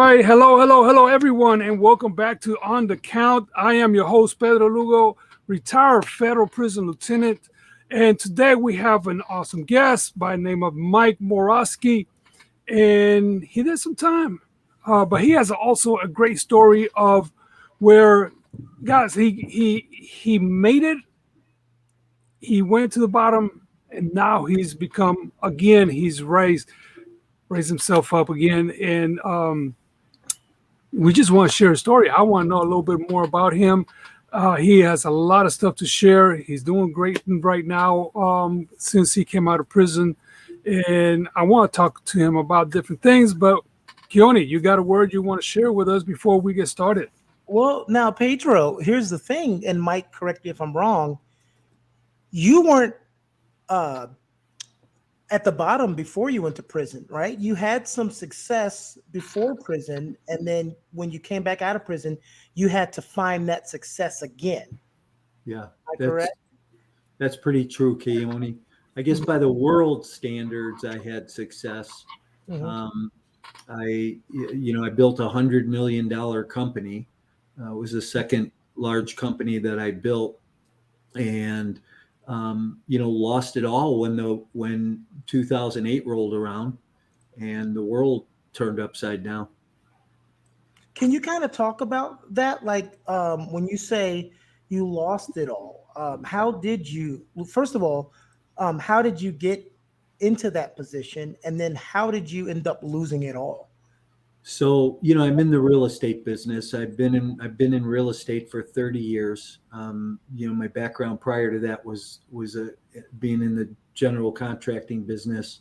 right. Hello, everyone, and welcome back to On the Count. I am your host, Pedro Lugo, retired federal prison lieutenant. And today we have an awesome guest by the name of Mike Morawski. And he did some time, but he has also a great story of where, guys, he made it. He went to the bottom, and now he's become again. He's raised himself up again, and we just want to share a story. I want to know a little bit more about him. He has a lot of stuff to share. He's doing great right now since he came out of prison. And I want to talk to him about different things. But Keone, you got a word you want to share with us before we get started? Well, now, Pedro, here's the thing, and Mike, correct me if I'm wrong. You weren't at the bottom before you went to prison, right? You had some success before prison, and then when you came back out of prison, you had to find that success again. Yeah, Am I correct? That's pretty true, Keone. I guess by the world standards, I had success. Mhm. I built $100 million company. It was the second large company that I built, and lost it all when 2008 rolled around, and the world turned upside down. Can you kind of talk about that? Like when you say you lost it all, how did you, well, first of all, how did you get into that position? And then how did you end up losing it all? So, I'm in the real estate business. I've been in real estate for 30 years. My background prior to that was being in the general contracting business.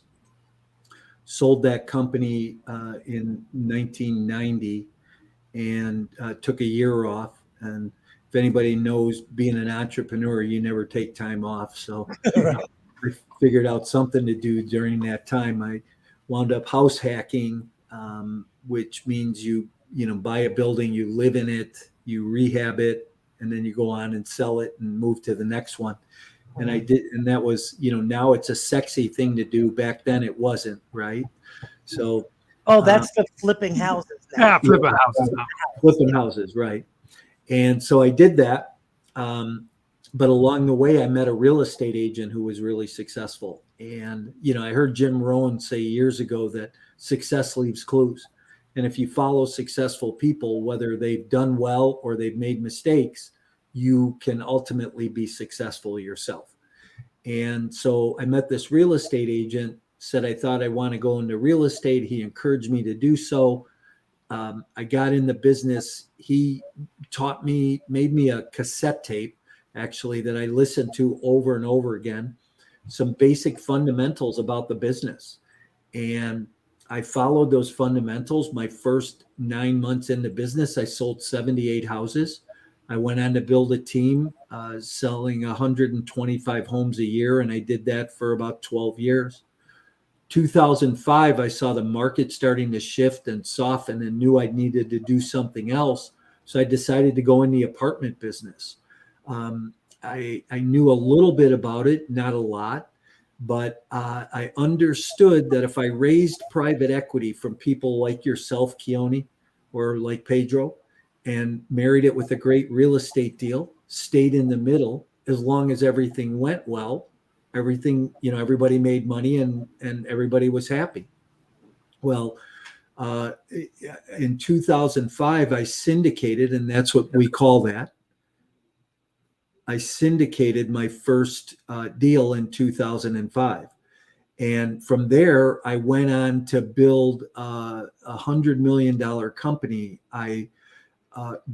Sold that company in 1990 and took a year off. And if anybody knows being an entrepreneur, you never take time off. So Right. I figured out something to do during that time. I wound up house hacking, which means you buy a building, you live in it, you rehab it, and then you go on and sell it and move to the next one. And I did, and that was, now it's a sexy thing to do. Back then it wasn't, right? So Oh, that's the flipping houses now. Yeah, flipping houses now. flipping houses, right? And so I did that. But along the way, I met a real estate agent who was really successful. And, I heard Jim Rohn say years ago that success leaves clues. And if you follow successful people, whether they've done well or they've made mistakes, you can ultimately be successful yourself. And so I met this real estate agent, said I thought I want to go into real estate. He encouraged me to do so. I got in the business. He taught me, made me a cassette tape, actually, that I listened to over and over again, some basic fundamentals about the business. And I followed those fundamentals. My first 9 months in the business, I sold 78 houses. I went on to build a team selling 125 homes a year, and I did that for about 12 years. 2005, I saw the market starting to shift and soften and knew I needed to do something else. So I decided to go in the apartment business. I knew a little bit about it, not a lot, but I understood that if I raised private equity from people like yourself, Keone, or like Pedro, and married it with a great real estate deal, stayed in the middle, as long as everything went well, everybody made money and everybody was happy. Well, in 2005, I syndicated, and that's what we call that. I syndicated my first deal in 2005. And from there, I went on to build a $100 million company. I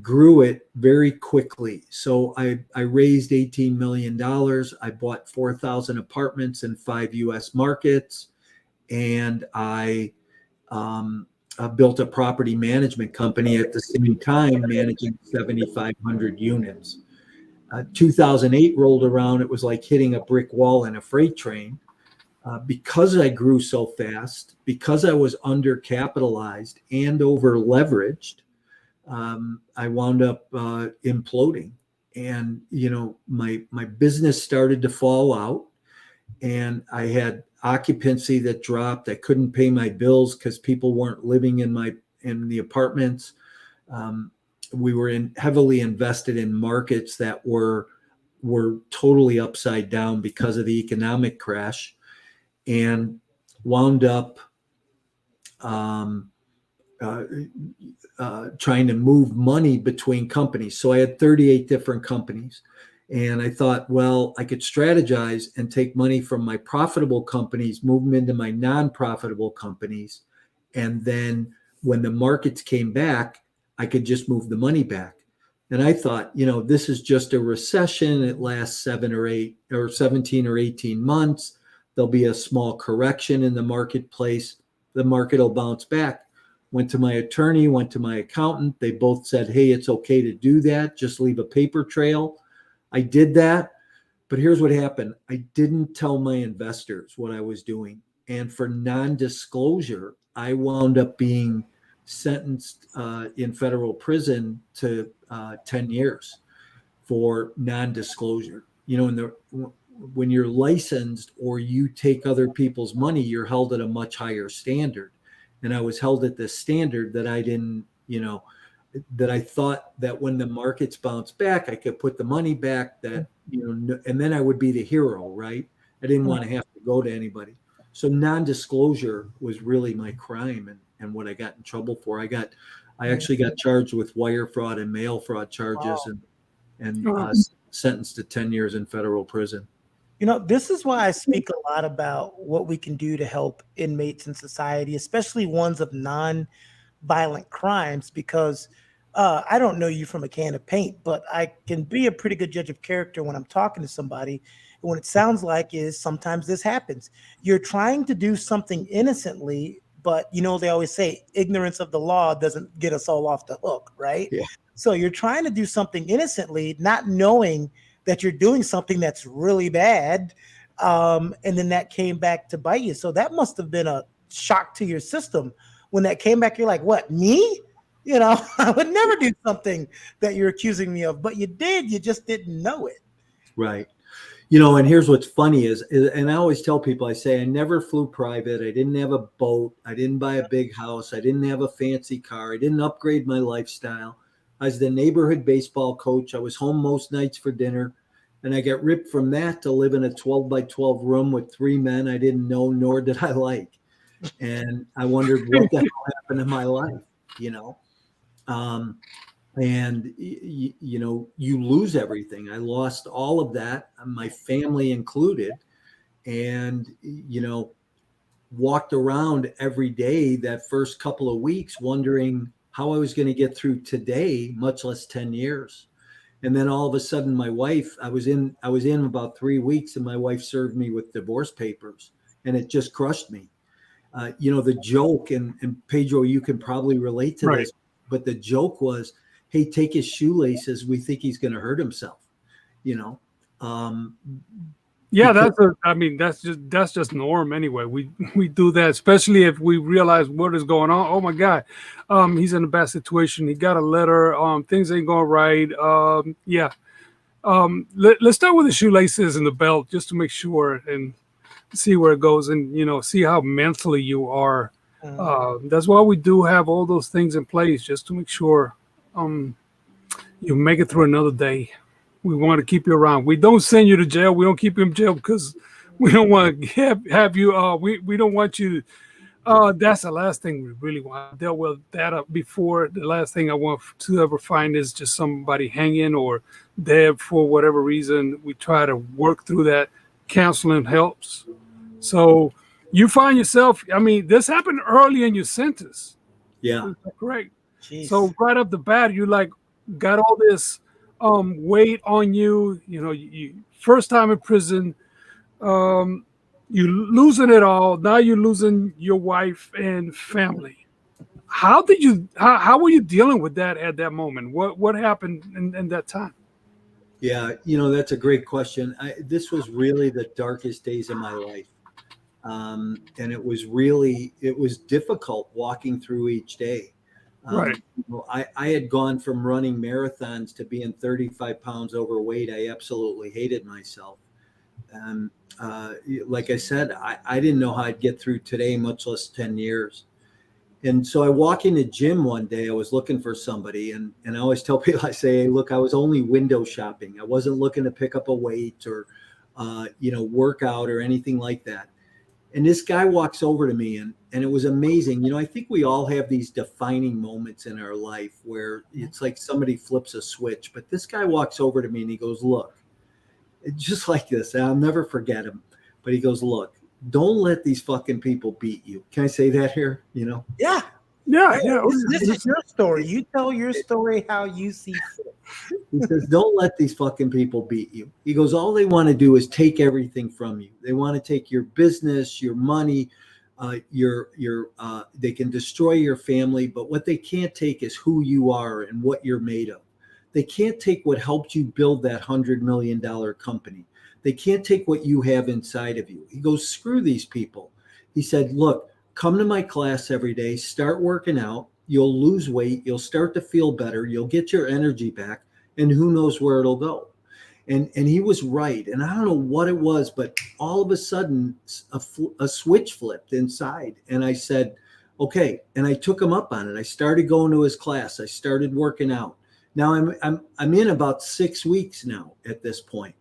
grew it very quickly. So I raised $18 million. I bought 4,000 apartments in 5 U.S. markets. And I built a property management company at the same time, managing 7,500 units. 2008 rolled around. It was like hitting a brick wall in a freight train. Because I grew so fast, because I was undercapitalized and over leveraged, I wound up imploding, and my business started to fall out, and I had occupancy that dropped. I couldn't pay my bills because people weren't living in in the apartments. We were heavily invested in markets that were totally upside down because of the economic crash, and wound up trying to move money between companies. So I had 38 different companies. And I thought, well, I could strategize and take money from my profitable companies, move them into my non-profitable companies. And then when the markets came back, I could just move the money back. And I thought, this is just a recession. It lasts 7 or 8 or 17 or 18 months. There'll be a small correction in the marketplace. The market will bounce back. Went to my attorney, went to my accountant. They both said, hey, it's okay to do that. Just leave a paper trail. I did that. But here's what happened. I didn't tell my investors what I was doing. And for non-disclosure, I wound up being sentenced in federal prison to 10 years for non-disclosure. When you're licensed or you take other people's money, you're held at a much higher standard. And I was held at this standard that I didn't, that I thought that when the markets bounce back, I could put the money back, that, and then I would be the hero, right? I didn't want to have to go to anybody. So non-disclosure was really my crime and what I got in trouble for. I actually got charged with wire fraud and mail fraud charges. Wow. and sentenced to 10 years in federal prison. This is why I speak a lot about what we can do to help inmates in society, especially ones of non-violent crimes, because I don't know you from a can of paint, but I can be a pretty good judge of character when I'm talking to somebody. And what it sounds like is sometimes this happens. You're trying to do something innocently, but they always say ignorance of the law doesn't get us all off the hook, right? Yeah. So you're trying to do something innocently, not knowing that you're doing something that's really bad. And then that came back to bite you. So that must have been a shock to your system. When that came back, you're like, what, me? I would never do something that you're accusing me of, but you did, you just didn't know it. Right. And here's what's funny is, and I always tell people, I say, I never flew private. I didn't have a boat. I didn't buy a big house. I didn't have a fancy car. I didn't upgrade my lifestyle. I was the neighborhood baseball coach. I was home most nights for dinner. And I got ripped from that to live in a 12 by 12 room with 3 men I didn't know, nor did I like. And I wondered what the hell happened in my life, and you lose everything. I lost all of that, my family included, and, walked around every day that first couple of weeks wondering how I was going to get through today, much less 10 years. And then all of a sudden my wife, I was in about 3 weeks, and my wife served me with divorce papers, and it just crushed me. The joke, and Pedro, you can probably relate to this, but the joke was, hey, take his shoelaces. We think he's going to hurt himself, Yeah, that's just norm anyway. We do that, especially if we realize what is going on. Oh my God, he's in a bad situation. He got a letter. Things ain't going right. Let's start with the shoelaces and the belt just to make sure and see where it goes, and see how mentally you are. That's why we do have all those things in place, just to make sure you make it through another day. We want to keep you around. We don't send you to jail. We don't keep you in jail because we don't want to have you. We don't want you. That's the last thing we really want. I dealt with that before. The last thing I want to ever find is just somebody hanging or dead for whatever reason. We try to work through that. Counseling helps. So you find yourself. This happened early in your sentence. Yeah. Is that correct? Jeez. So right up the bat, you got all this weight on you. You first time in prison, you losing it all. Now you're losing your wife and family. How were you dealing with that at that moment? What happened in that time? Yeah, that's a great question. This was really the darkest days of my life. And it was difficult walking through each day. Right. I had gone from running marathons to being 35 pounds overweight. I absolutely hated myself. And like I said, I didn't know how I'd get through today, much less 10 years. And so I walk into gym one day, I was looking for somebody, and I always tell people, I say, hey, look, I was only window shopping. I wasn't looking to pick up a weight or, work out or anything like that. And this guy walks over to me, and it was amazing. I think we all have these defining moments in our life where it's like somebody flips a switch, but this guy walks over to me and he goes, look, just like this, and I'll never forget him, but he goes, look, don't let these fucking people beat you. Can I say that here? Yeah. Yeah. This is your story. You tell your story how you see fit. He says, don't let these fucking people beat you. He goes, all they want to do is take everything from you. They want to take your business, your money, they can destroy your family, but what they can't take is who you are and what you're made of. They can't take what helped you build that $100 million company. They can't take what you have inside of you. He goes, screw these people. He said, look, come to my class every day, start working out. You'll lose weight. You'll start to feel better. You'll get your energy back, and who knows where it'll go. And he was right. And I don't know what it was, but all of a sudden a switch flipped inside. And I said, okay. And I took him up on it. I started going to his class. I started working out. Now I'm in about 6 weeks now at this point.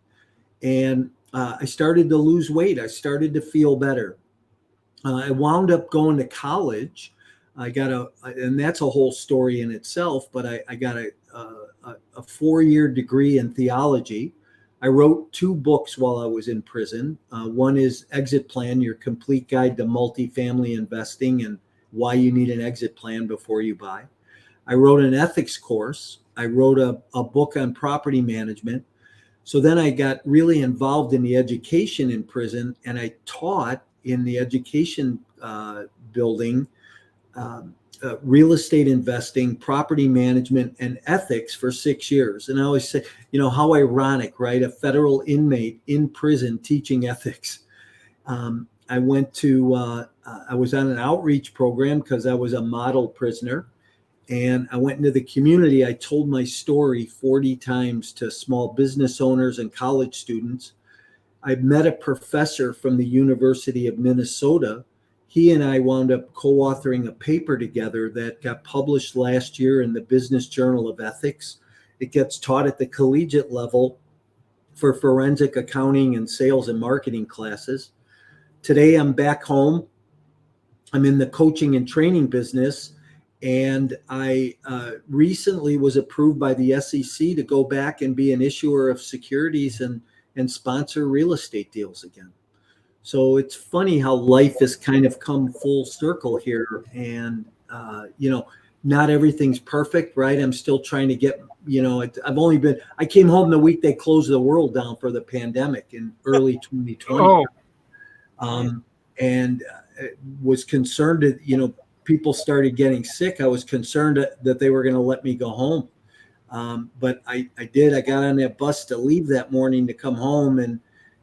And I started to lose weight. I started to feel better. I wound up going to college. And that's a whole story in itself, but I got a 4-year degree in theology. I wrote 2 books while I was in prison. One is Exit Plan, Your Complete Guide to Multifamily Investing and Why You Need an Exit Plan Before You Buy. I wrote an ethics course. I wrote a book on property management. So then I got really involved in the education in prison, and I taught in the education building, real estate investing, property management, and ethics for 6 years. And I always say, how ironic, right? A federal inmate in prison teaching ethics. I was on an outreach program because I was a model prisoner. And I went into the community. I told my story 40 times to small business owners and college students. I met a professor from the University of Minnesota. He and I wound up co-authoring a paper together that got published last year in the Business Journal of Ethics. It gets taught at the collegiate level for forensic accounting and sales and marketing classes. Today, I'm back home. I'm in the coaching and training business. And I recently was approved by the SEC to go back and be an issuer of securities and sponsor real estate deals again. So it's funny how life has kind of come full circle here. And, not everything's perfect, right? I'm still trying to get, I came home the week they closed the world down for the pandemic in early 2020. And was concerned that, people started getting sick. I was concerned that they were going to let me go home. But I did. I got on that bus to leave that morning to come home. And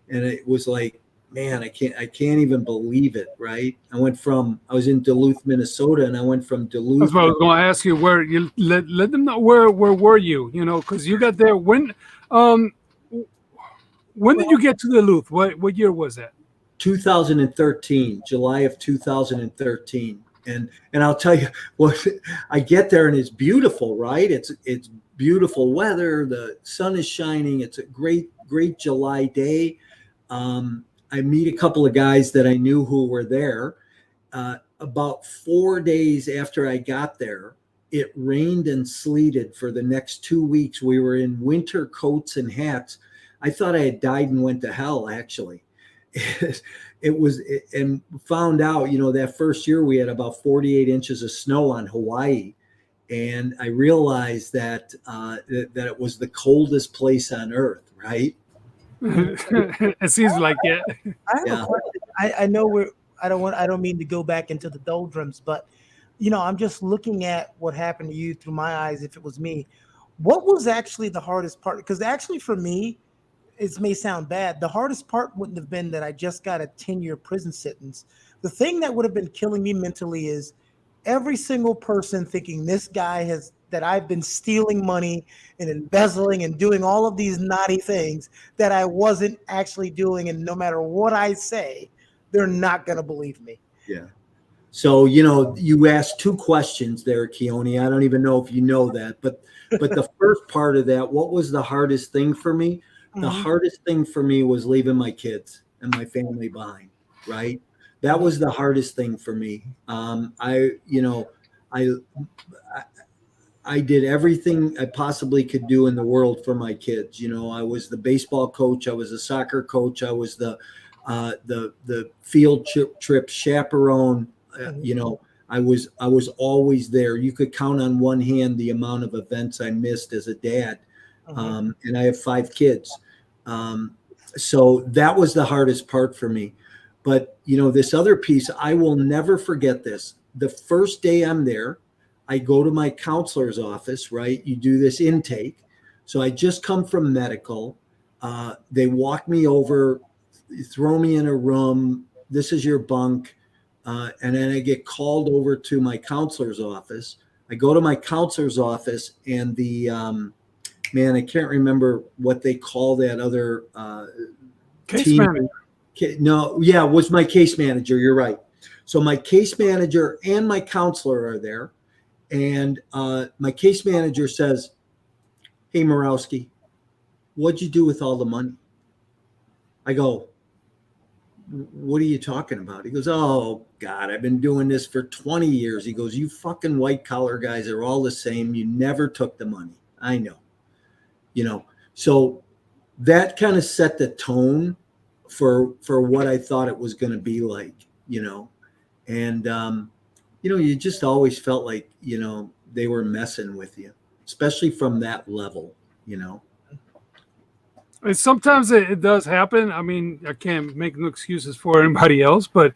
it was like, man, I can't even believe it. Right. I was in Duluth, Minnesota, and I went from Duluth. That's what I was going to ask you, where you let them know where were you, cause you got there. When did you get to Duluth? What year was that? 2013, July of 2013. And I'll tell you what, I get there and it's beautiful, right? It's beautiful weather. The sun is shining. It's a great July day. I meet a couple of guys that I knew who were there. About 4 days after I got there, it rained and sleeted for the next 2 weeks. We were in winter coats and hats. I thought I had died and went to hell, actually. And found out, that first year we had about 48 inches of snow on Hawaii. And I realized that it was the coldest place on earth, right? It seems like it. I have a question. I know I don't mean to go back into the doldrums, but I'm just looking at what happened to you through my eyes. If it was me, what was actually the hardest part? Because actually for me, it may sound bad. The hardest part wouldn't have been that I just got a 10-year prison sentence. The thing that would have been killing me mentally is every single person thinking this guy that I've been stealing money and embezzling and doing all of these naughty things that I wasn't actually doing. And no matter what I say, they're not going to believe me. Yeah. So, you asked two questions there, Keone. I don't even know if you know that, but the first part of that, what was the hardest thing for me? The Mhm. hardest thing for me was leaving my kids and my family behind, right? That was the hardest thing for me. I I did everything I possibly could do in the world for my kids. I was the baseball coach, I was a soccer coach, I was the field trip chaperone. Mhm. I was always there. You could count on one hand the amount of events I missed as a dad, Mhm. and I have 5 kids. So that was the hardest part for me. But this other piece, I will never forget this. The first day I'm there, I go to my counselor's office, right? You do this intake. So I just come from medical. They walk me over, throw me in a room. This is your bunk. And then I get called over to my counselor's office. I go to my counselor's office, and man, I can't remember what they call that other Case team. manager. No, yeah, it was my case manager. You're right. So my case manager and my counselor are there. And my case manager says, "Hey, Morawski, what'd you do with all the money?" I go, "What are you talking about?" He goes, "Oh, God, I've been doing this for 20 years." He goes, "You fucking white collar guys are all the same. You never took the money." I know. So that kind of set the tone for what I thought it was going to be like. And, you just always felt like, they were messing with you, especially from that level. And sometimes it does happen. I mean, I can't make no excuses for anybody else, but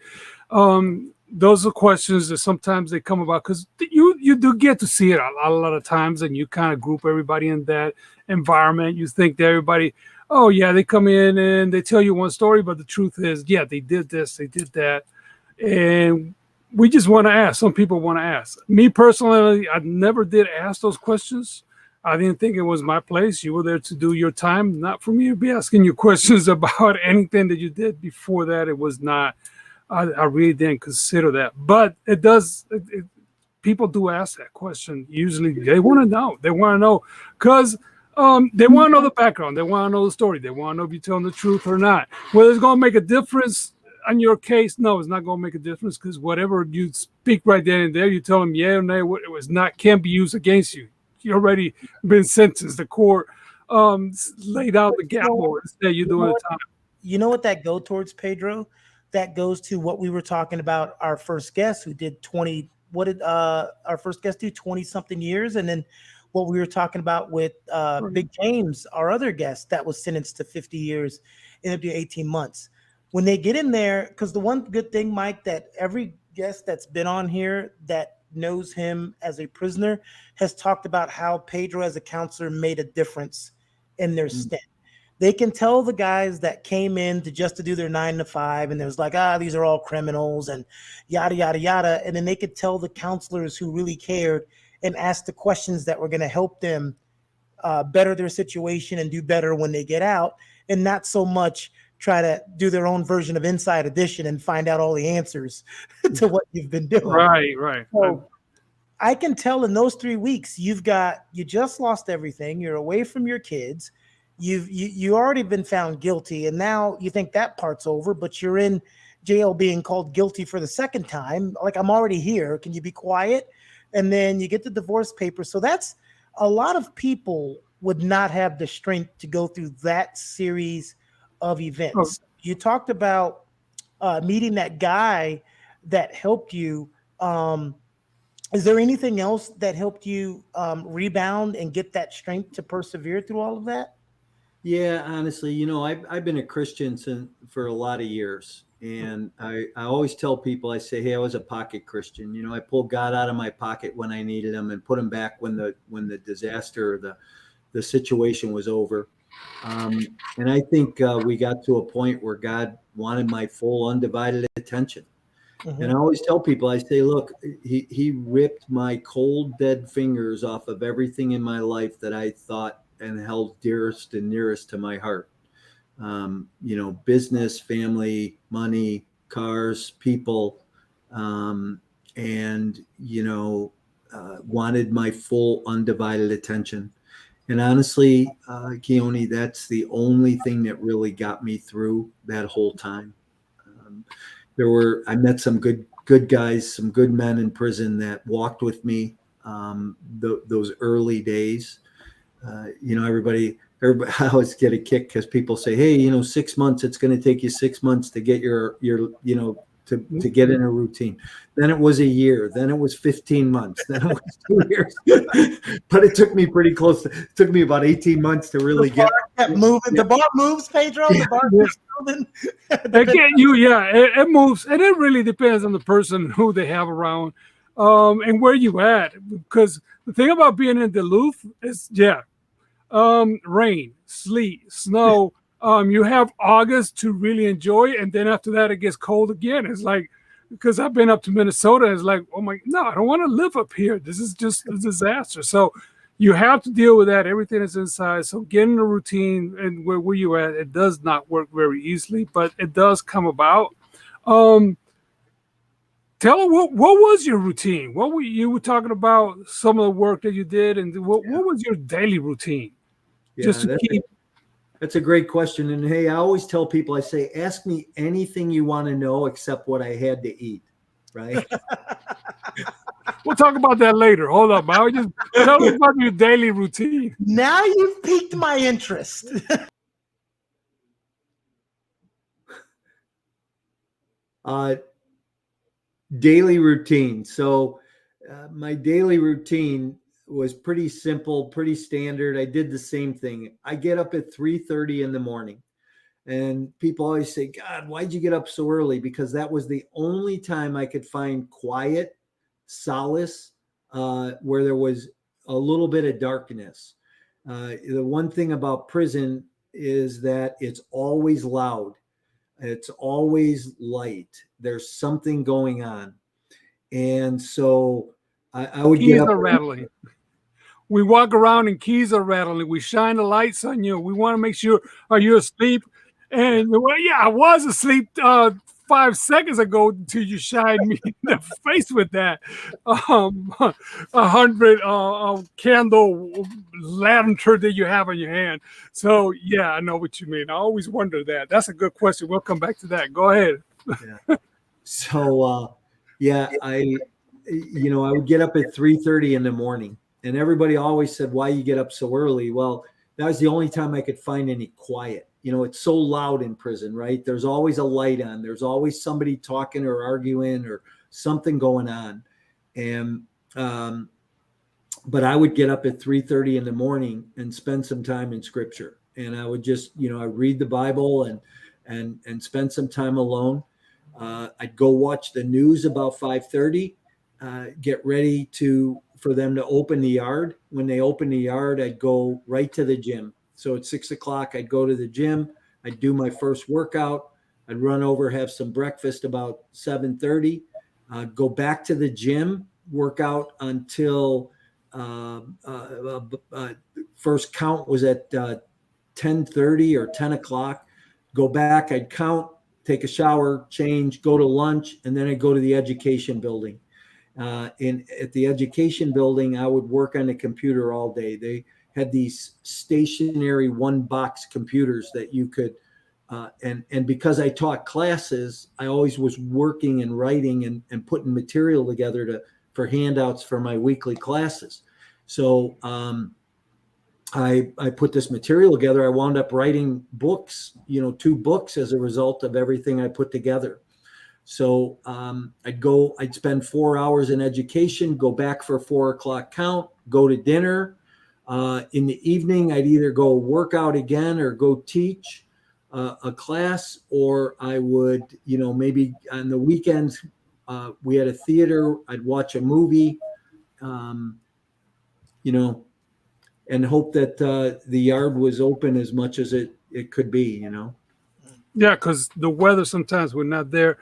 those are questions that sometimes they come about because you do get to see it a lot of times, and you kind of group everybody in that environment. You think that everybody, oh yeah, they come in and they tell you one story, but the truth is, yeah, they did this, they did that, and we just want to ask. Some people want to ask. Me personally, I never did ask those questions. I didn't think it was my place. You were there to do your time, not for me to be asking you questions about anything that you did before that. It was not. I really didn't consider that, but it does. People do ask that question. Usually, they want to know. They want to know because they want to know the background. They want to know the story. They want to know if you're telling the truth or not. Whether it's going to make a difference on your case, no, it's not going to make a difference because whatever you speak right then and there, you tell them yeah or no, it was not can be used against you. You already been sentenced. The court laid out the gap board. Instead, you're You know doing what? the time. You know what that go towards, Pedro? That goes to what we were talking about our first guest who did 20. What did our first guest do? 20 something years. And then what we were talking about with Big James, our other guest that was sentenced to 50 years in up to 18 months. When they get in there, because the one good thing, Mike, that every guest that's been on here that knows him as a prisoner has talked about how Pedro as a counselor made a difference in their stint. They can tell the guys that came in to do their 9 to 5, and there's like, these are all criminals and yada, yada, yada. And then they could tell the counselors who really cared and ask the questions that were going to help them better their situation and do better when they get out, and not so much try to do their own version of Inside Edition and find out all the answers to what you've been doing. Right. So I can tell in those 3 weeks you just lost everything. You're away from your kids. You already been found guilty, and now you think that part's over, but you're in jail being called guilty for the second time. Like, I'm already here. Can you be quiet? And then you get the divorce papers. So that's a lot of people would not have the strength to go through that series of Oh, events. You talked about meeting that guy that helped you. Is there anything else that helped you rebound and get that strength to persevere through all of that? Yeah, honestly, I've been a Christian for a lot of years. And I always tell people, I say, hey, I was a pocket Christian. I pulled God out of my pocket when I needed him and put him back when the disaster, the situation was over. And I think we got to a point where God wanted my full undivided attention. And I Mhm. always tell people, I say, look, he ripped my cold, dead fingers off of everything in my life that I thought and held dearest and nearest to my heart. Business, family, money, cars, people. and wanted my full undivided attention. And honestly, Keone, that's the only thing that really got me through that whole time. I met some good guys, some good men in prison that walked with me those early days. Everybody, I always get a kick because people say, hey, 6 months, it's going to take you 6 months to get your to get in a routine. Then it was a year. Then it was 15 months. Then it was 2 years. But it took me pretty close. It took me about 18 months to really get moving. The bar moves, Pedro. The bar keeps moving. It moves, and it really depends on the person who they have around, and where you at. Because the thing about being in Duluth is, rain, sleet, snow. You have August to really enjoy, and then after that it gets cold again. It's like, because I've been up to Minnesota, it's like, oh my, no, I don't want to live up here. This is just a disaster. So you have to deal with that. Everything is inside. So getting a routine and where you at, it does not work very easily, but it does come about. Tell her what was your routine? You were talking about some of the work that you did, and what was your daily routine? Just to keep. That's a great question. And hey, I always tell people, I say, ask me anything you want to know except what I had to eat, right? We'll talk about that later. Hold up. I just tell us about your daily routine. Now you've piqued my interest. Daily routine. So my daily routine was pretty simple, pretty standard. I did the same thing. I get up at 3:30 in the morning, and people always say, God, why'd you get up so early? Because that was the only time I could find quiet, solace, where there was a little bit of darkness. The one thing about prison is that it's always loud. It's always light. There's something going on. And so I would get up. Keys are rattling. We walk around and keys are rattling. We shine the lights on you. We want to make sure, are you asleep? And I was asleep 5 seconds ago until you shined me in the face with that 100 candle lantern that you have in your hand. So yeah, I know what you mean. I always wonder that. That's a good question. We'll come back to that. Go ahead. So I would get up at 3:30 in the morning, and everybody always said, why you get up so early? Well, that was the only time I could find any quiet. It's so loud in prison, right? There's always a light on. There's always somebody talking or arguing or something going on. And, but I would get up at 3:30 in the morning and spend some time in scripture. And I would just, I read the Bible and spend some time alone. I'd go watch the news about 5:30, get ready for them to open the yard. When they open the yard, I'd go right to the gym. So at 6 o'clock, I'd go to the gym. I'd do my first workout. I'd run over, have some breakfast about 7:30, go back to the gym, work out until first count was at 10:30 or 10 o'clock. Go back, I'd count, take a shower, change, go to lunch, and then I'd go to the education building. At the education building, I would work on the computer all day. They had these stationary one-box computers that you could, and because I taught classes, I always was working and writing and putting material together for handouts for my weekly classes. So I put this material together. I wound up writing books, 2 books as a result of everything I put together. So I'd spend 4 hours in education, go back for 4 o'clock count, go to dinner. In the evening, I'd either go work out again or go teach a class, or I would, maybe on the weekends, we had a theater, I'd watch a movie, and hope that the yard was open as much as it could be, Yeah, because the weather sometimes we're not there.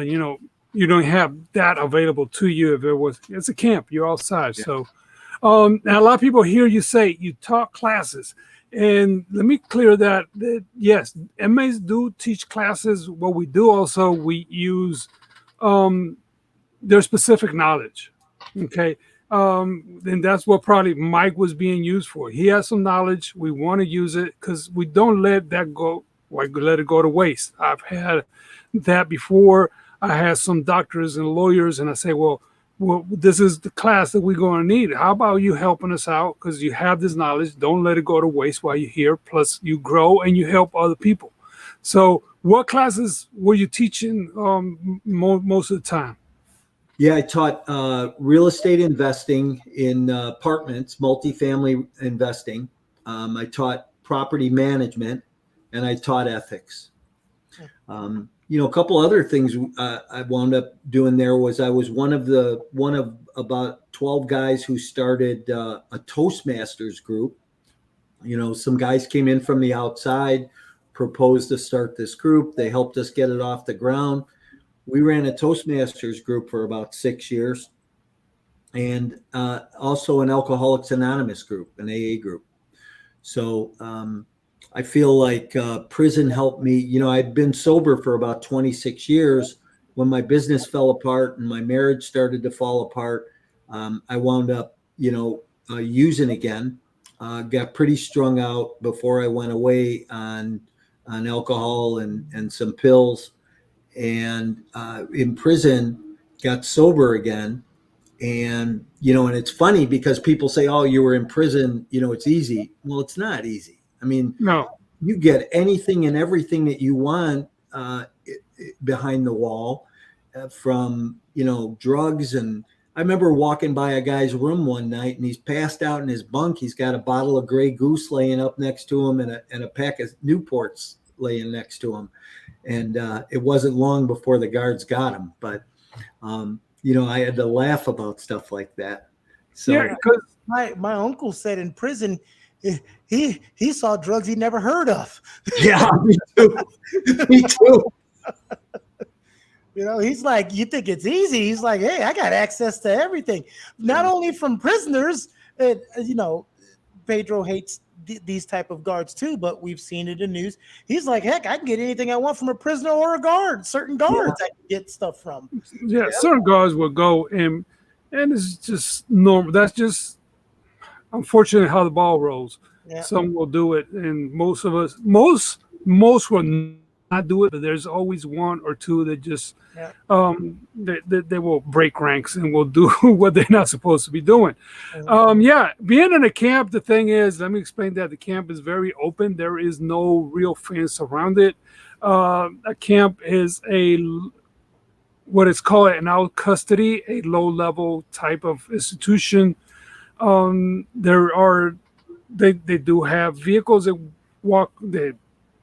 You don't have that available to you. It's a camp, you're outside. Yeah. So now a lot of people hear you say you taught classes, and let me clear that yes, inmates do teach classes. What we do also, we use their specific knowledge. Okay. And that's what probably Mike was being used for. He has some knowledge. We want to use it because we don't let that go, like let it go to waste. I've had that before. I had some doctors and lawyers, and I say, well, this is the class that we're going to need. How about you helping us out? Because you have this knowledge. Don't let it go to waste while you're here. Plus, you grow and you help other people. So, what classes were you teaching most of the time? Yeah, I taught real estate investing in apartments, multifamily investing. I taught property management, and I taught ethics. A couple other things I wound up doing there was I was one of about 12 guys who started a Toastmasters group. Some guys came in from the outside, proposed to start this group. They helped us get it off the ground. We ran a Toastmasters group for about 6 years, and also an Alcoholics Anonymous group, an AA group. So I feel like prison helped me. I'd been sober for about 26 years. When my business fell apart and my marriage started to fall apart, I wound up, using again. Got pretty strung out before I went away on alcohol and some pills. And in prison, got sober again. And, and it's funny because people say, oh, you were in prison, it's easy. Well, it's not easy. I mean, No. You get anything and everything that you want behind the wall from, drugs. And I remember walking by a guy's room one night and he's passed out in his bunk. He's got a bottle of Grey Goose laying up next to him and a pack of Newports laying next to him. And it wasn't long before the guards got him. But, I had to laugh about stuff like that. So yeah, because my uncle said in prison, he saw drugs he never heard of. Yeah, me too. Me too. He's like, you think it's easy? He's like, hey, I got access to everything. Not only from prisoners, Pedro hates these type of guards too, but we've seen it in news. He's like, heck, I can get anything I want from a prisoner or a guard. Certain guards I can get stuff from. Yeah, certain guards will go and it's just normal. That's just unfortunately how the ball rolls. Yeah. Some will do it, and most will not do it, but there's always one or two that just they will break ranks and will do what they're not supposed to be doing. Being in a camp, the thing is, let me explain that the camp is very open. There is no real fence around it. A camp is what is called an out custody, a low level type of institution. They do have vehicles that they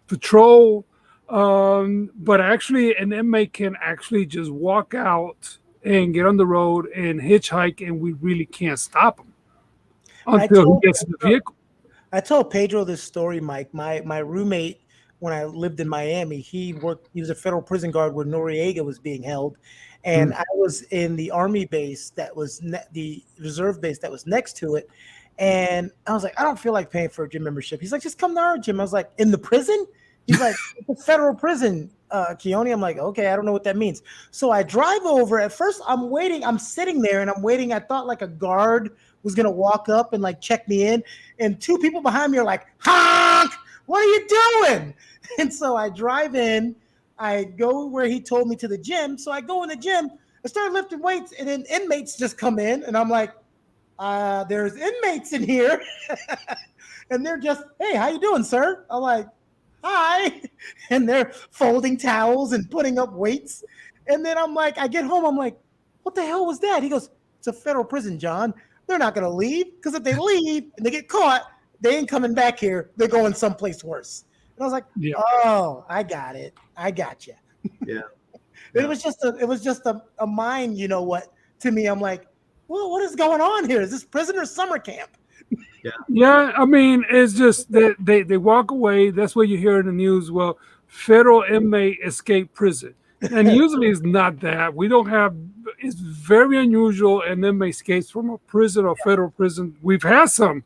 patrol. But actually an inmate can actually just walk out and get on the road and hitchhike, and we really can't stop him until he gets in the vehicle. I told Pedro this story, Mike. My roommate, when I lived in Miami, he was a federal prison guard where Noriega was being held. And I was in the Army base that was the reserve base that was next to it. And I was like, I don't feel like paying for a gym membership. He's like, just come to our gym. I was like, in the prison? He's like, it's a federal prison, Keone. I'm like, okay, I don't know what that means. So I drive over. At first, I'm waiting. I'm sitting there and I'm waiting. I thought like a guard was going to walk up and like check me in. And two people behind me are like, honk, what are you doing? And so I drive in. I go where he told me to the gym. So I go in the gym. I start lifting weights and then inmates just come in. And I'm like, there's inmates in here. And they're just, hey, how you doing, sir? I'm like, hi. And they're folding towels and putting up weights. And then I'm like, I get home, I'm like, what the hell was that? He goes, it's a federal prison, John. They're not going to leave, because if they leave and they get caught, they ain't coming back here. They're going someplace worse. And I was like, oh, I got it. I got you. Yeah. It was just a mind, to me. I'm like, well, what is going on here? Is this prisoner summer camp? Yeah, I mean, it's just that they walk away. That's what you hear in the news. Well, federal inmate escaped prison. And usually it's not that. We don't have, it's very unusual an inmate escapes from a prison or federal prison. We've had some.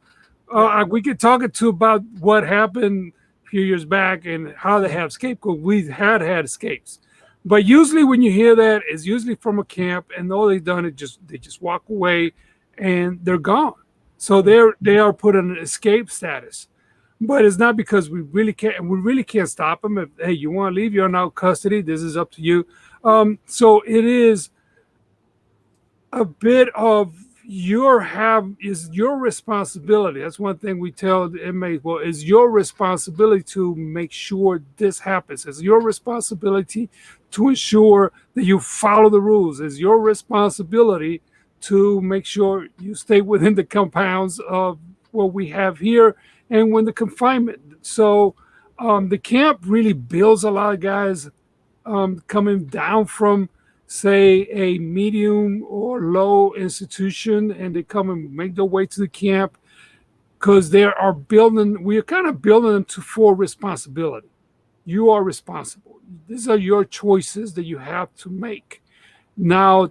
We could talk about what happened a few years back and how they have escaped, because we've had escapes. But usually when you hear that, it's usually from a camp, and all they've done is they just walk away and they're gone. So they are put in an escape status. But it's not because we really can't stop them. If hey, you want to leave, you're in our custody. This is up to you. So it is a bit of is your responsibility. That's one thing we tell the inmates. Well, it's your responsibility to make sure this happens. It's your responsibility to ensure that you follow the rules. It's your responsibility to make sure you stay within the compounds of what we have here and when the confinement. So the camp really builds a lot of guys coming down from, say, a medium or low institution, and they come and make their way to the camp because we are kind of building them for responsibility. You are responsible. These are your choices that you have to make. Now,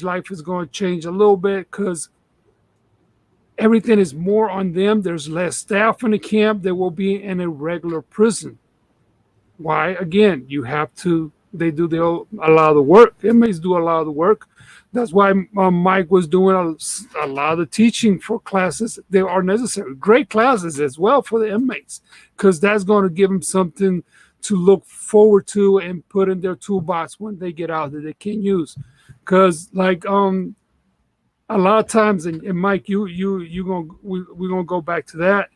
life is going to change a little bit because everything is more on them. There's less staff in the camp. There will be in a regular prison. Why? Again, they do a lot of the work. Inmates do a lot of the work. That's why Mike was doing a lot of the teaching for classes. They are necessary. Great classes as well for the inmates, because that's going to give them something to look forward to and put in their toolbox when they get out that they can use. Because like a lot of times, and Mike, we're gonna go back to that.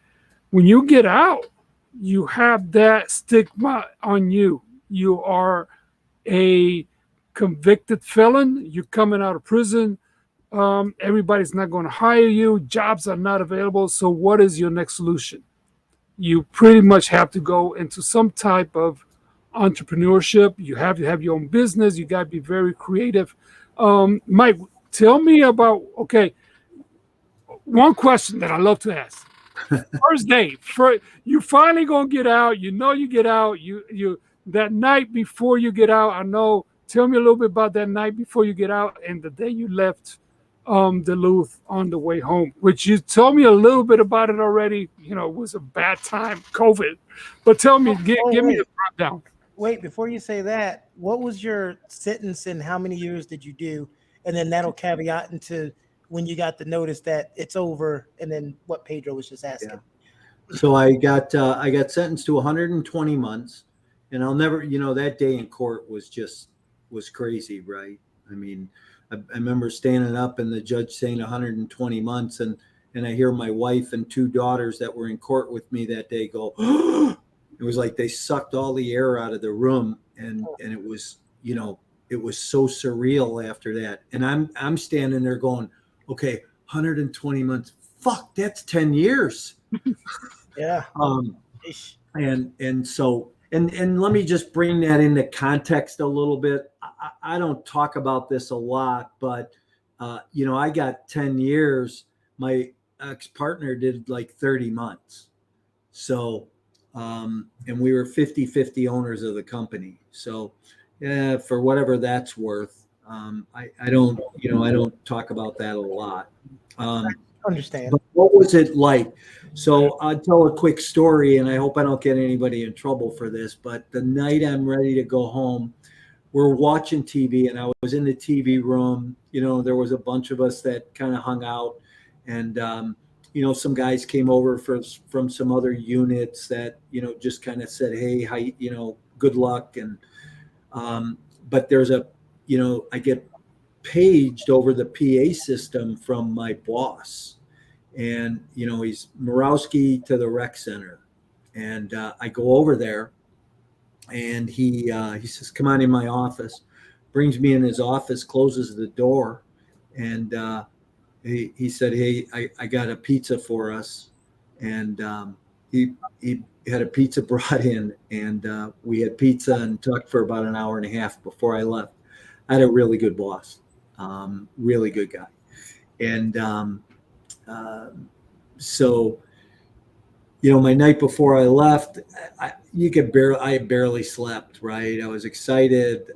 When you get out, you have that stigma on you. You are a convicted felon. You're coming out of prison. Everybody's not going to hire you. Jobs are not available. So what is your next solution? You pretty much have to go into some type of entrepreneurship. You have to have your own business. You got to be very creative. Mike, tell me about, one question that I love to ask. First day, you finally gonna get out. You know you get out. You that night before you get out. I know. Tell me a little bit about that night before you get out and the day you left Duluth on the way home. Which you told me a little bit about it already. You know, it was a bad time, COVID. But tell me, give me the rundown. Wait, before you say that, what was your sentence and how many years did you do? And then that'll caveat into when you got the notice that it's over, and then what Pedro was just asking. Yeah. So I got sentenced to 120 months, and I'll never, that day in court was crazy, right? I mean, I remember standing up and the judge saying 120 months, and I hear my wife and two daughters that were in court with me that day go, it was like they sucked all the air out of the room, and it was, it was so surreal after that. And I'm standing there going, okay, 120 months. Fuck, that's 10 years. Yeah. And so let me just bring that into context a little bit. I don't talk about this a lot, but I got 10 years. My ex-partner did like 30 months. So and we were 50-50 owners of the company. So yeah, for whatever that's worth. I don't talk about that a lot. Understand. But what was it like? So I'll tell a quick story, and I hope I don't get anybody in trouble for this. But the night I'm ready to go home, we're watching TV, and I was in the TV room. There was a bunch of us that kind of hung out, and some guys came over from some other units that just kind of said, "Hey, how good luck." And but there's I get paged over the PA system from my boss, and he's Morawski to the rec center, and I go over there, and he says, "Come on in my office," brings me in his office, closes the door, and he said, "Hey, I got a pizza for us," and he had a pizza brought in, and we had pizza and talked for about an hour and a half before I left. I had a really good boss, really good guy. And so, my night before I left, I barely slept, right? I was excited,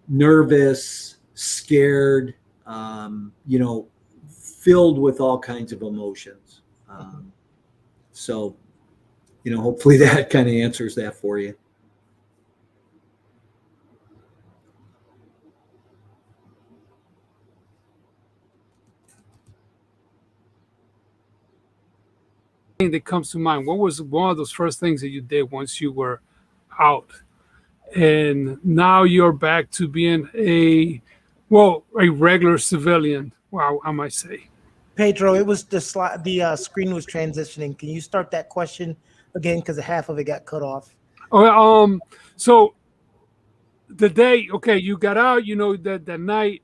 nervous, scared, filled with all kinds of emotions. So, hopefully that kind of answers that for you. thing that comes to mind? What was one of those first things that you did once you were out? And now you're back to being a regular civilian. Wow, I might say. Pedro, it was the slide. The screen was transitioning. Can you start that question again? Because half of it got cut off. Oh, so the day, okay, you got out. You know that night.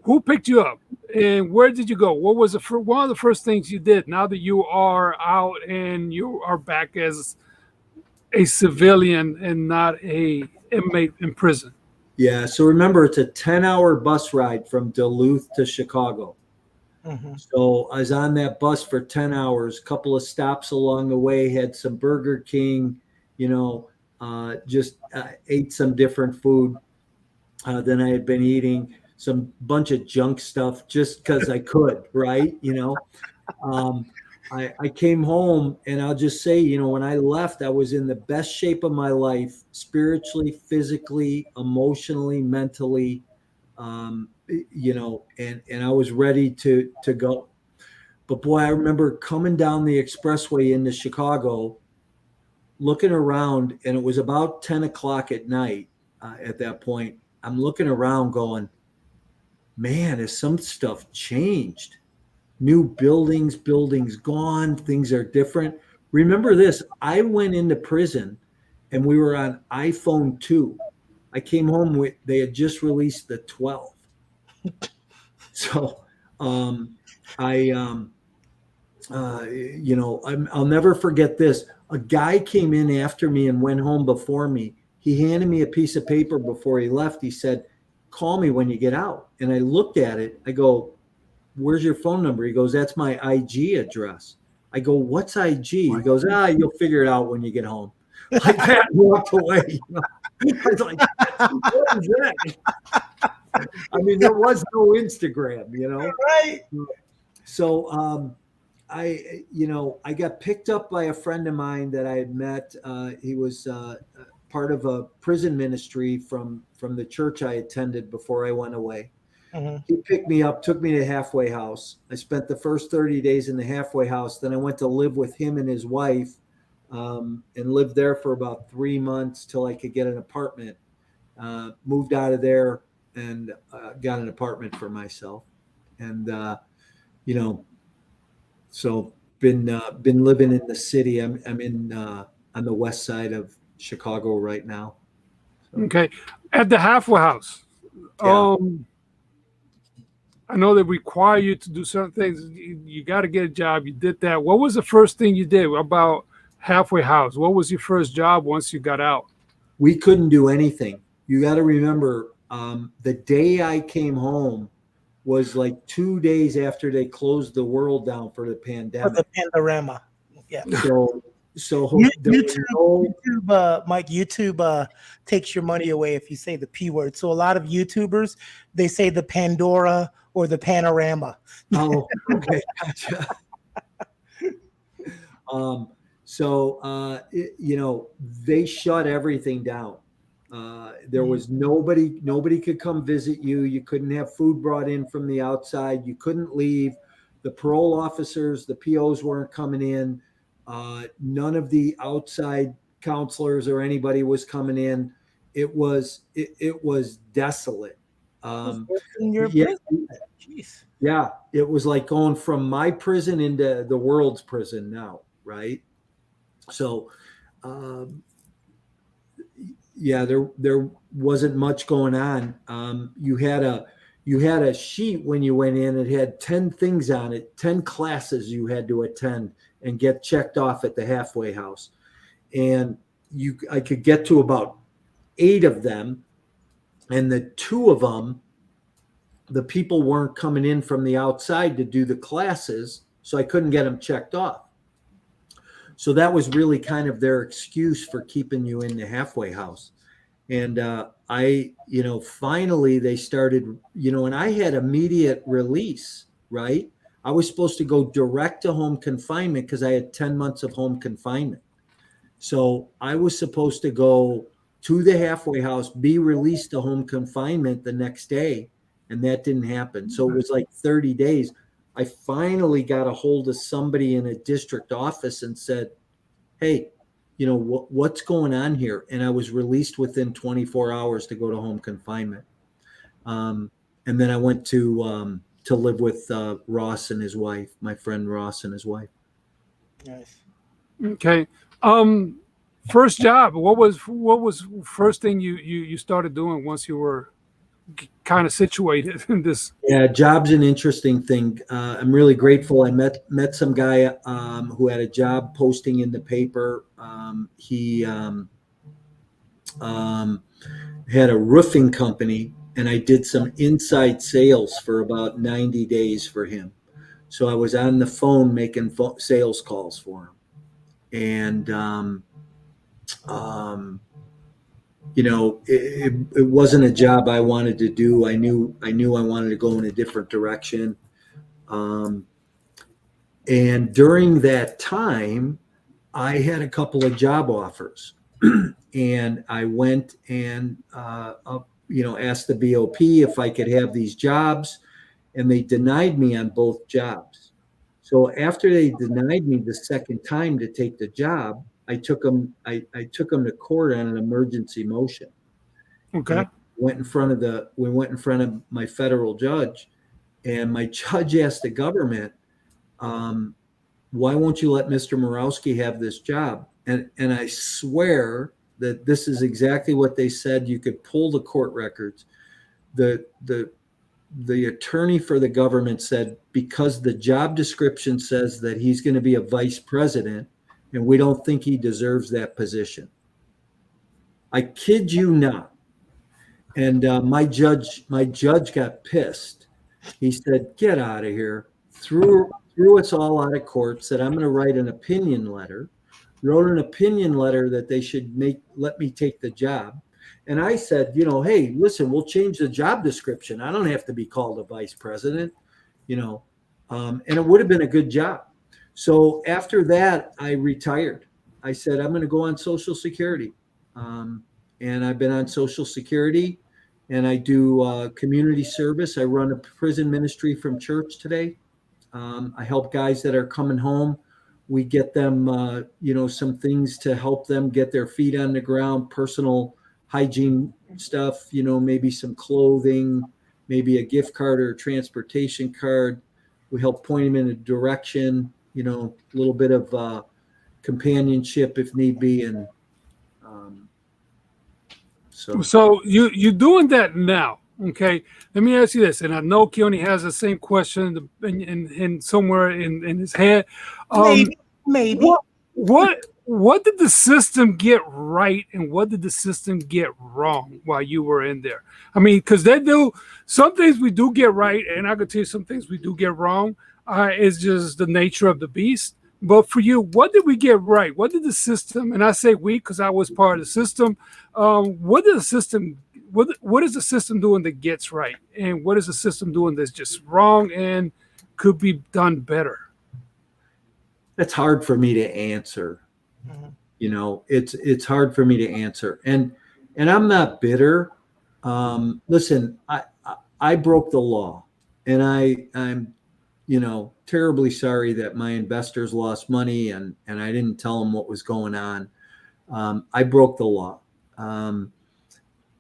Who picked you up, and where did you go? What was one of the first things you did now that you are out and you are back as a civilian and not a inmate in prison? Yeah. So remember, it's a 10-hour bus ride from Duluth to Chicago. Mm-hmm. So I was on that bus for 10 hours, couple of stops along the way, had some Burger King, just ate some different food than I had been eating, some bunch of junk stuff just because I could, right? I came home, and I'll just say, when I left, I was in the best shape of my life, spiritually, physically, emotionally, mentally, and I was ready to go. But boy, I remember coming down the expressway into Chicago, looking around, and it was about 10 o'clock at night at that point. I'm looking around going, man, has some stuff changed? New buildings gone, things are different. Remember this, I went into prison and we were on iPhone 2. I came home with, they had just released the 12. So I'll never forget this. A guy came in after me and went home before me. He handed me a piece of paper before he left. He said, call me when you get out. And I looked at it. I go, where's your phone number? He goes, that's my IG address. I go, what's IG? He goes, you'll figure it out when you get home. Like that, walked away. I was like, what is that? I mean, there was no Instagram, Right. So I got picked up by a friend of mine that I had met. He was part of a prison ministry from the church I attended before I went away. Mm-hmm. He picked me up, took me to halfway house. I spent the first 30 days in the halfway house. Then I went to live with him and his wife and lived there for about 3 months till I could get an apartment. Moved out of there and got an apartment for myself. And, so been living in the city. I'm in on the west side of Chicago right now. So. Okay. At the halfway house. Yeah. I know they require you to do certain things. You got to get a job. You did that. What was the first thing you did about halfway house? What was your first job once you got out? We couldn't do anything. You got to remember, the day I came home was like 2 days after they closed the world down for the pandemic. For the panorama. Yeah. So YouTube, Mike, YouTube takes your money away if you say the P word. So a lot of YouTubers, they say the Pandora or the panorama. Oh, okay. Gotcha. They shut everything down. There was nobody could come visit you. You couldn't have food brought in from the outside. You couldn't leave. The parole officers, the POs weren't coming in. None of the outside counselors or anybody was coming in. It was desolate. Yeah, it was like going from my prison into the world's prison now, right? So, there wasn't much going on. You had a sheet when you went in. It had 10 things on it, 10 classes you had to attend and get checked off at the halfway house. And I could get to about 8 of them, and the 2 of them, the people weren't coming in from the outside to do the classes, so I couldn't get them checked off. So that was really kind of their excuse for keeping you in the halfway house. And finally they started, and I had immediate release, right? I was supposed to go direct to home confinement because I had 10 months of home confinement. So I was supposed to go to the halfway house, be released to home confinement the next day, and that didn't happen. So it was like 30 days. I finally got a hold of somebody in a district office and said, hey, what's going on here? And I was released within 24 hours to go to home confinement. And then I went to live with Ross and his wife, my friend Ross and his wife. Nice. Okay. First job. What was first thing you started doing once you were kind of situated in this? Yeah, job's an interesting thing. I'm really grateful. I met some guy who had a job posting in the paper. He had a roofing company, and I did some inside sales for about 90 days for him. So I was on the phone making sales calls for him, and it wasn't a job I wanted to do. I knew I wanted to go in a different direction. And during that time, I had a couple of job offers, and I went and asked the BOP if I could have these jobs, and they denied me on both jobs. So after they denied me the second time to take the job, I took them to court on an emergency motion. Okay. We went in front of my federal judge, and my judge asked the government, why won't you let Mr. Morawski have this job? And I swear that this is exactly what they said. You could pull the court records. The attorney for the government said, because the job description says that he's going to be a vice president, and we don't think he deserves that position. I kid you not. And my judge got pissed. He said, get out of here. Threw us all out of court, said, I'm going to write an opinion letter. Wrote an opinion letter that they should let me take the job. And I said, hey, listen, we'll change the job description. I don't have to be called a vice president, and it would have been a good job. So after that, I retired. I said, I'm going to go on Social Security. And I've been on Social Security, and I do community service. I run a prison ministry from church today. I help guys that are coming home. We get them, some things to help them get their feet on the ground, personal hygiene stuff, maybe some clothing, maybe a gift card or a transportation card. We help point them in a direction, a little bit of companionship if need be. And so you're doing that now. Okay, let me ask you this, and I know Keone has the same question in somewhere in his head. Maybe. What did the system get right, and what did the system get wrong while you were in there? I mean, because they do some things we do get right, and I could tell you some things we do get wrong. It's just the nature of the beast. But for you, what did we get right? What did the system, and I say we because I was part of the system, what is the system doing that gets right? And what is the system doing that's just wrong and could be done better? That's hard for me to answer. Mm-hmm. It's hard for me to answer. And I'm not bitter. Listen, I broke the law, and I'm terribly sorry that my investors lost money and I didn't tell them what was going on. I broke the law.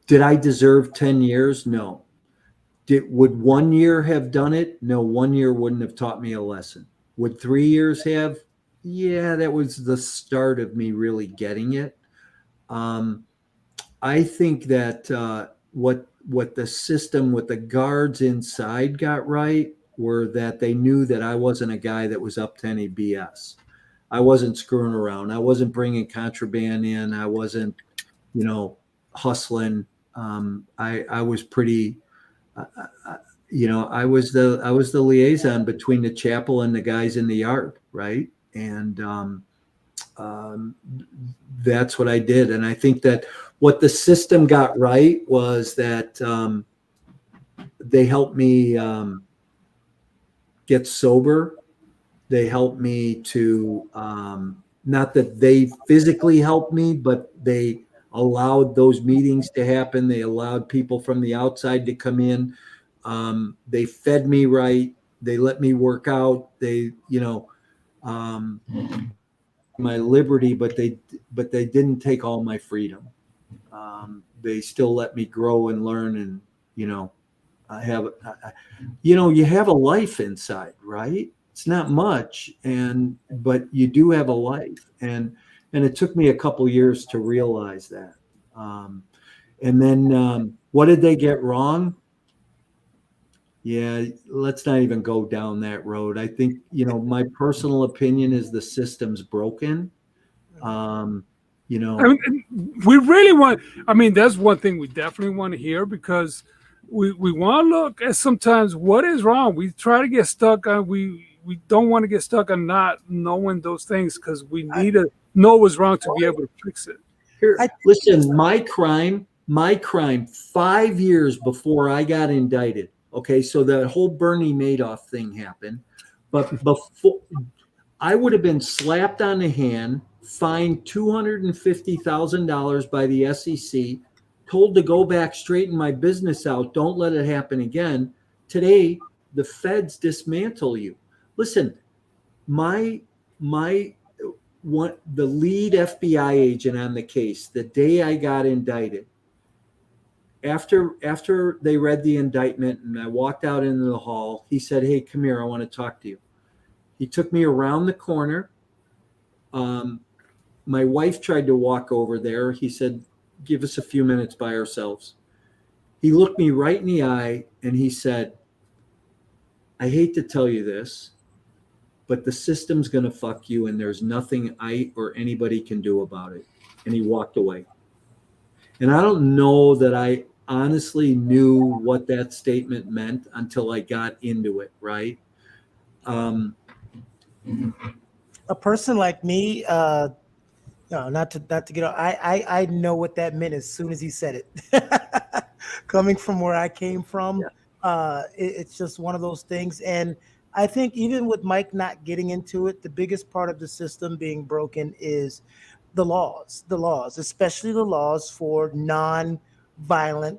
Did I deserve 10 years? No. Would 1 year have done it? No, 1 year wouldn't have taught me a lesson. Would 3 years have? Yeah, that was the start of me really getting it. I think that what the system, what the guards inside got right were that they knew that I wasn't a guy that was up to any BS. I wasn't screwing around. I wasn't bringing contraband in. I wasn't, hustling. I was pretty, I was the liaison between the chapel and the guys in the yard, right? And that's what I did. And I think that what the system got right was that they helped me get sober. They helped me to, not that they physically helped me, but they allowed those meetings to happen. They allowed people from the outside to come in. They fed me right. they let me work out. They, my liberty, but they didn't take all my freedom. They still let me grow and learn, and you have a life inside, right? It's not much, but you do have a life, and it took me a couple years to realize that. And then what did they get wrong? Yeah, let's not even go down that road. I think, my personal opinion is the system's broken. We really want, that's one thing we definitely want to hear, because we want to look at sometimes what is wrong. We try to get stuck on, we don't want to get stuck on not knowing those things, because we need to know what's wrong to be able to fix it. Here, listen, my crime, 5 years before I got indicted. Okay, so the whole Bernie Madoff thing happened, but before, I would have been slapped on the hand, fined $250,000 by the SEC, told to go back, straighten my business out, don't let it happen again. Today, the feds dismantle you. Listen, the lead FBI agent on the case, the day I got indicted, after they read the indictment and I walked out into the hall, he said, "Hey, come here, I want to talk to you." He took me around the corner. My wife tried to walk over there. He said, "Give us a few minutes by ourselves." He looked me right in the eye and he said, "I hate to tell you this, but the system's going to fuck you, and there's nothing I or anybody can do about it." And he walked away. And I don't know that I honestly knew what that statement meant until I got into it, right? A person like me, no, not to get on. I know what that meant as soon as he said it. Coming from where I came from, it's just one of those things. And I think even with Mike not getting into it, the biggest part of the system being broken is the laws, especially the laws for non-violent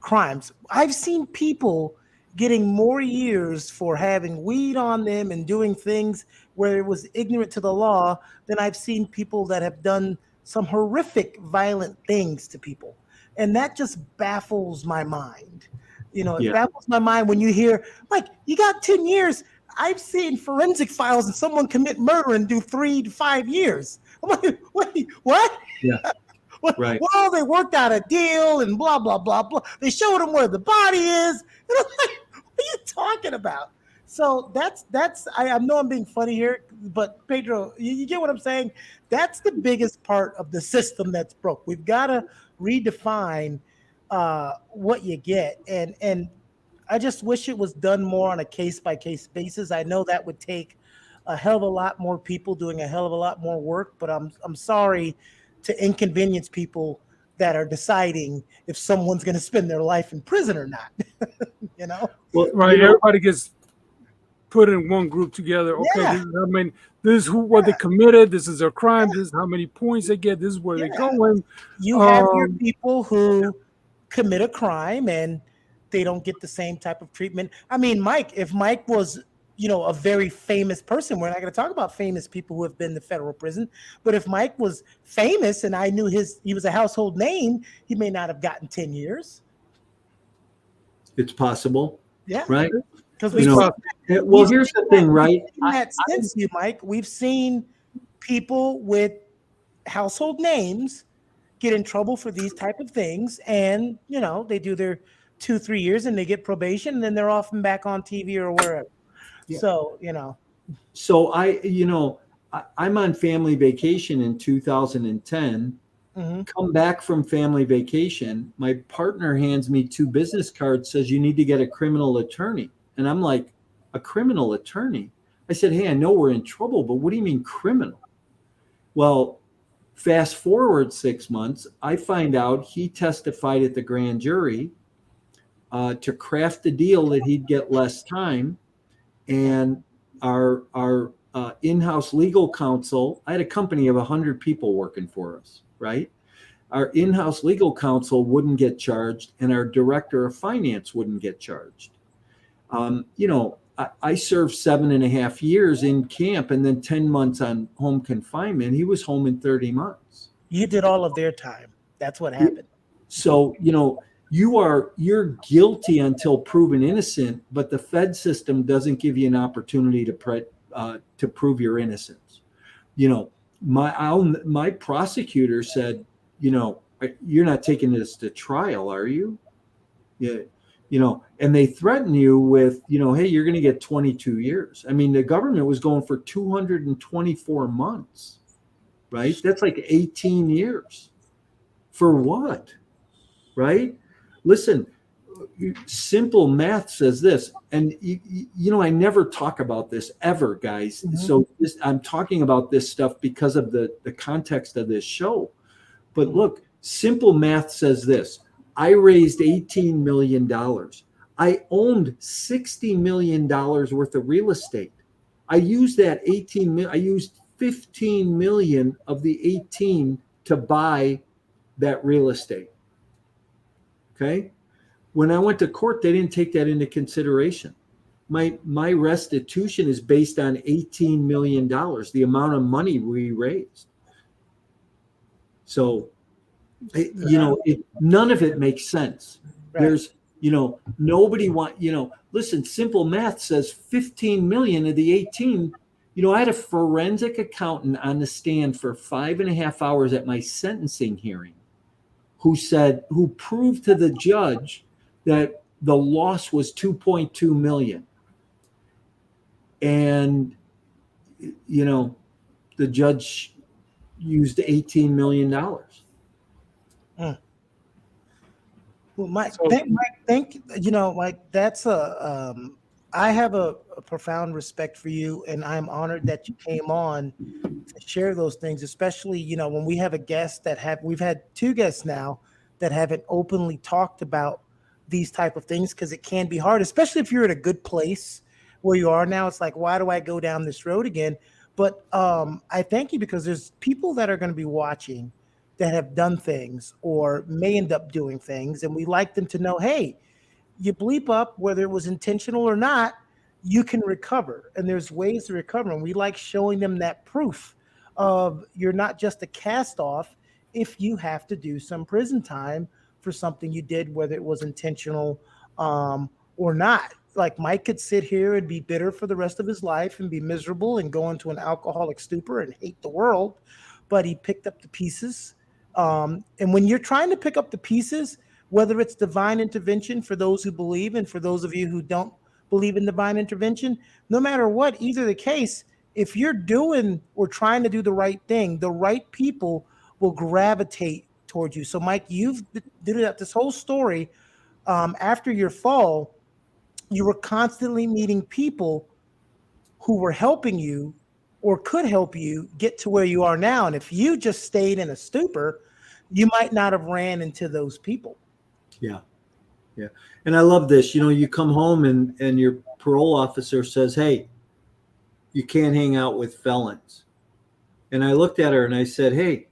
crimes. I've seen people getting more years for having weed on them and doing things where it was ignorant to the law than I've seen people that have done some horrific violent things to people. And that just baffles my mind. It baffles my mind when you hear, like, you got 10 years. I've seen forensic files and someone commit murder and do 3 to 5 years. I'm like, wait, what? Yeah. Right. Well, they worked out a deal and blah, blah, blah, blah. They showed them where the body is. And I'm like, what are you talking about? So I know I'm being funny here, but Pedro, you get what I'm saying? That's the biggest part of the system that's broke. We've got to redefine what you get. And I just wish it was done more on a case-by-case basis. I know that would take a hell of a lot more people doing a hell of a lot more work, but I'm sorry to inconvenience people that are deciding if someone's going to spend their life in prison or not. Well, right. Everybody gets put in one group together. Okay, Yeah. this is what they committed. This is their crime. This is how many points they get. This is where they're going. You have your people who commit a crime and they don't get the same type of treatment. I mean, if Mike was, a very famous person, we're not going to talk about famous people who have been to federal prison, but if Mike was famous and I knew he was a household name, he may not have gotten 10 years. It's possible. Yeah. Right. Because here's the thing, right? In that sense, Mike, we've seen people with household names get in trouble for these type of things, and they do their 2-3 years and they get probation, and then they're off and back on TV or wherever. Yeah. So So I'm on family vacation in 2010. Mm-hmm. Come back from family vacation. My partner hands me 2 business cards, says you need to get a criminal attorney. And I'm like, a criminal attorney? I said, hey, I know we're in trouble, but what do you mean criminal? Well, fast forward 6 months, I find out he testified at the grand jury to craft a deal that he'd get less time. And our in-house legal counsel, I had a company of 100 people working for us, right? Our in-house legal counsel wouldn't get charged, and our director of finance wouldn't get charged. I served 7.5 years in camp and then 10 months on home confinement. He was home in 30 months. You did all of their time. That's what happened. So, you're guilty until proven innocent, but the Fed system doesn't give you an opportunity to prove your innocence. My prosecutor said, you're not taking this to trial, are you? Yeah. And they threaten you with, hey, you're going to get 22 years. I mean, the government was going for 224 months, right? That's like 18 years. For what? Right? Listen, simple math says this, and I never talk about this ever, guys. Mm-hmm. So I'm talking about this stuff because of the context of this show. But look, simple math says this. I raised $18 million. I owned $60 million worth of real estate. I used that 18 million. I used 15 million of the 18 to buy that real estate. Okay. When I went to court, they didn't take that into consideration. My restitution is based on $18 million, the amount of money we raised. So, none of it makes sense. Right. There's, nobody listen, simple math says 15 million of the 18. I had a forensic accountant on the stand for 5.5 hours at my sentencing hearing who proved to the judge that the loss was 2.2 million. And, the judge used $18 million. Well, Mike, that's I have a profound respect for you, and I'm honored that you came on to share those things, especially, when we have a guest we've had 2 guests now that haven't openly talked about these type of things, because it can be hard, especially if you're in a good place where you are now. It's like, why do I go down this road again? But I thank you, because there's people that are going to be watching that have done things or may end up doing things, and we like them to know, hey, you bleep up, whether it was intentional or not, you can recover, and there's ways to recover, and we like showing them that proof of you're not just a cast off if you have to do some prison time for something you did, whether it was intentional or not. Like, Mike could sit here and be bitter for the rest of his life and be miserable and go into an alcoholic stupor and hate the world, but he picked up the pieces. And when you're trying to pick up the pieces, whether it's divine intervention for those who believe, and for those of you who don't believe in divine intervention, no matter what, either the case, if you're doing or trying to do the right thing, the right people will gravitate towards you. So, Mike, you've did this whole story. After your fall, you were constantly meeting people who were helping you or could help you get to where you are now. And if you just stayed in a stupor, you might not have ran into those people. Yeah. Yeah. And I love this. You come home and your parole officer says, hey, you can't hang out with felons. And I looked at her and I said, hey,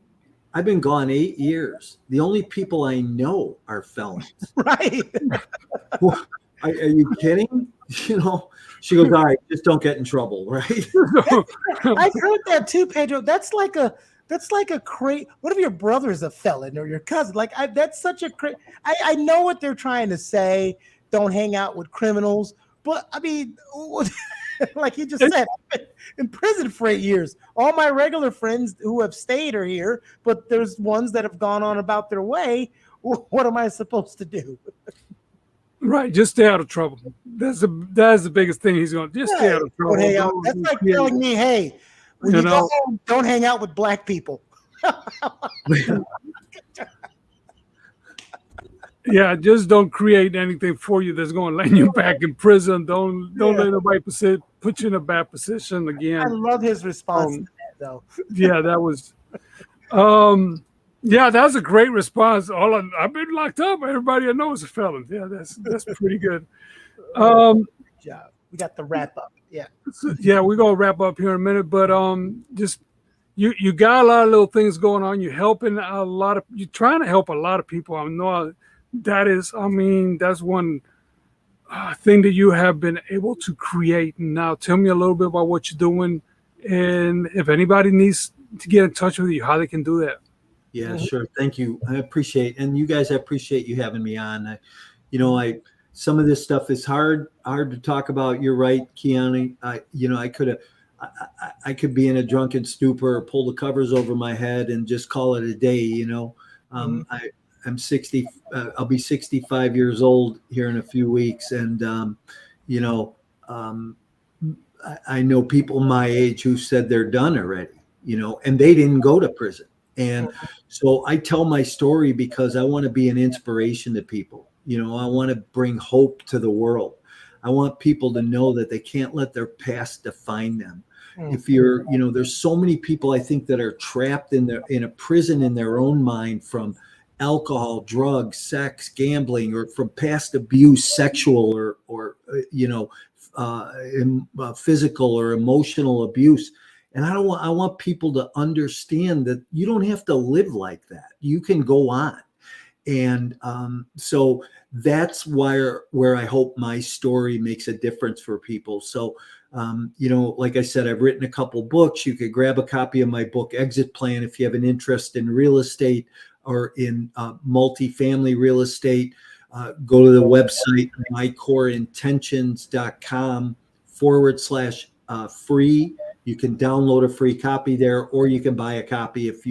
I've been gone 8 years. The only people I know are felons. Right. Well, are you kidding? She goes, all right, just don't get in trouble, right? I've heard that too, Pedro. That's like a crazy. What if your brother is a felon or your cousin? That's such a crazy. I know what they're trying to say. Don't hang out with criminals. But I mean, like you just said, I've been in prison for 8 years. All my regular friends who have stayed are here, but there's ones that have gone on about their way. What am I supposed to do? Right, just stay out of trouble. That's the biggest thing he's going to just stay out of trouble. That's like telling me, hey, when you go home, don't hang out with black people. Yeah, just don't create anything for you that's going to land you back in prison. Don't let nobody put you in a bad position again. I love his response to that, though. Yeah, that was. Yeah, that was a great response. I've been locked up. Everybody I know is a felon. Yeah, that's pretty good. Good job. We got the wrap up. Yeah. Yeah, we're gonna wrap up here in a minute, but just you got a lot of little things going on. You're helping you're trying to help a lot of people. I know that's one thing that you have been able to create. Now, tell me a little bit about what you're doing, and if anybody needs to get in touch with you, how they can do that. Yeah, Mhm. sure. Thank you. I appreciate, and you guys, I appreciate you having me on. Some of this stuff is hard to talk about. You're right, Keanu. I could be in a drunken stupor or pull the covers over my head and just call it a day. Mhm. I'm 60. I'll be 65 years old here in a few weeks, and you know, um, I know people my age who said they're done already. And they didn't go to prison. And so I tell my story because I want to be an inspiration to people. I want to bring hope to the world. I want people to know that they can't let their past define them. Mm. If there's so many people I think that are trapped in a prison in their own mind from alcohol, drugs, sex, gambling, or from past abuse, sexual or physical or emotional abuse. And I want people to understand that you don't have to live like that. You can go on. And so that's where I hope my story makes a difference for people. So, like I said, I've written a couple books. You could grab a copy of my book, Exit Plan, if you have an interest in real estate or in multifamily real estate. Go to the website, mycoreintentions.com/free. You can download a free copy there, or you can buy a copy if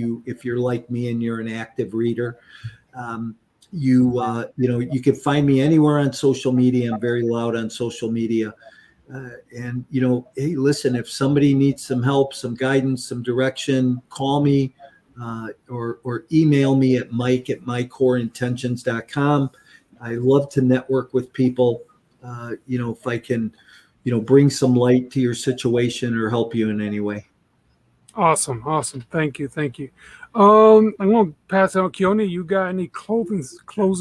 you're like me and you're an active reader. You can find me anywhere on social media. I'm very loud on social media. And hey, listen, if somebody needs some help, some guidance, some direction, call me or email me at mike@mycoreintentions.com. I love to network with people. If I can, bring some light to your situation or help you in any way. Awesome. Thank you. I'm going to pass it on. Keone, you got any closing thoughts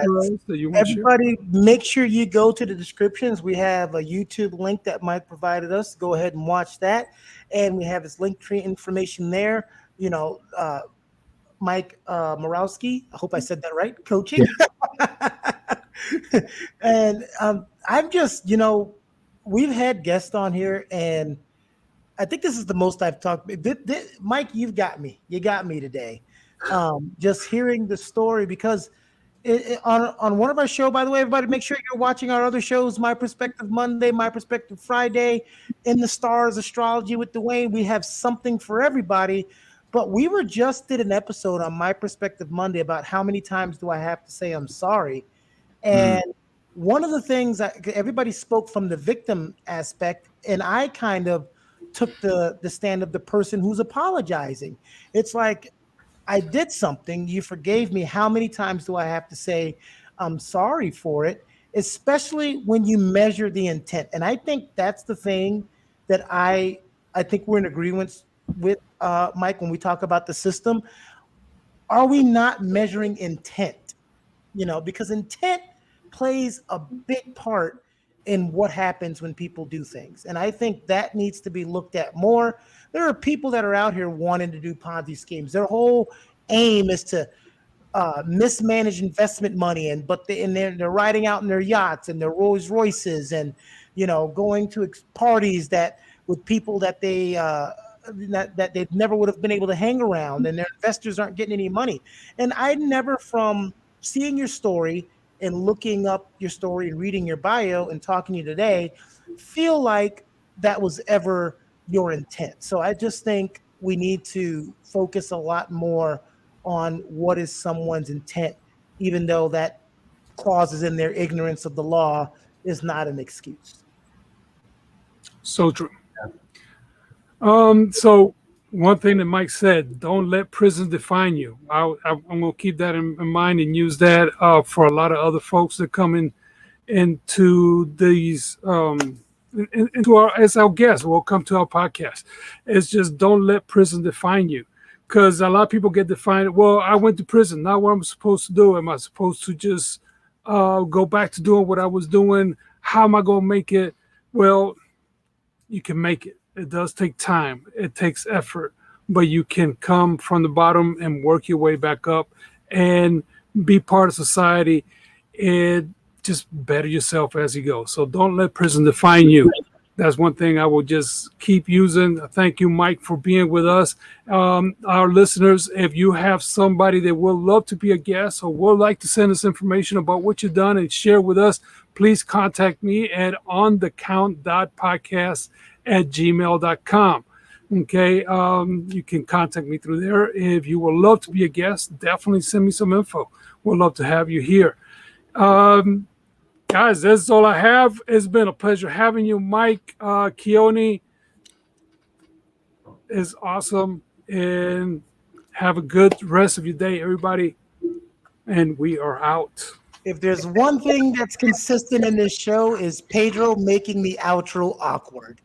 for us Yes. that you want to share? Everybody, make sure you go to the descriptions. We have a YouTube link that Mike provided us. Go ahead and watch that. And we have his link tree information there. Mike Morawski, I hope I said that right, coaching. And I'm just, we've had guests on here, and I think this is the most I've talked. Mike, you've got me. You got me today. Just hearing the story, because on one of our show, by the way, everybody, make sure you're watching our other shows: My Perspective Monday, My Perspective Friday, In the Stars, Astrology with Dwayne. We have something for everybody. But we did an episode on My Perspective Monday about how many times do I have to say I'm sorry. Mm. And one of the things everybody spoke from the victim aspect, and I kind of took the stand of the person who's apologizing. It's like, I did something, you forgave me. How many times do I have to say I'm sorry for it? Especially when you measure the intent. And I think that's the thing that I think we're in agreement with, Mike, when we talk about the system. Are we not measuring intent? Because intent plays a big part in what happens when people do things. And I think that needs to be looked at more. There are people that are out here wanting to do Ponzi schemes. Their whole aim is to mismanage investment money, but they're riding out in their yachts and their Rolls Royces, and going to parties that with people that they never would have been able to hang around, and their investors aren't getting any money. And I never, from seeing your story and looking up your story and reading your bio and talking to you today, feel like that was ever your intent. So I just think we need to focus a lot more on what is someone's intent, even though that clauses in their ignorance of the law is not an excuse. So true. So one thing that Mike said, don't let prison define you. I'm going to keep that in mind and use that for a lot of other folks that come into these into our as our guests will come to our podcast. It's just, don't let prison define you, because a lot of people get defined. Well, I went to prison. Now what am I supposed to do? Am I supposed to just go back to doing what I was doing? How am I going to make it? Well, you can make it. It does take time. It takes effort, but you can come from the bottom and work your way back up and be part of society. And just better yourself as you go. So don't let prison define you. That's one thing I will just keep using. Thank you, Mike, for being with us. Our listeners, if you have somebody that would love to be a guest or would like to send us information about what you've done and share with us, please contact me at onthecount.podcast@gmail.com. Okay, you can contact me through there. If you would love to be a guest, definitely send me some info. We'd love to have you here. Guys, that's all I have. It's been a pleasure having you, Mike. Keone is awesome. And have a good rest of your day, everybody. And we are out. If there's one thing that's consistent in this show is Pedro making the outro awkward.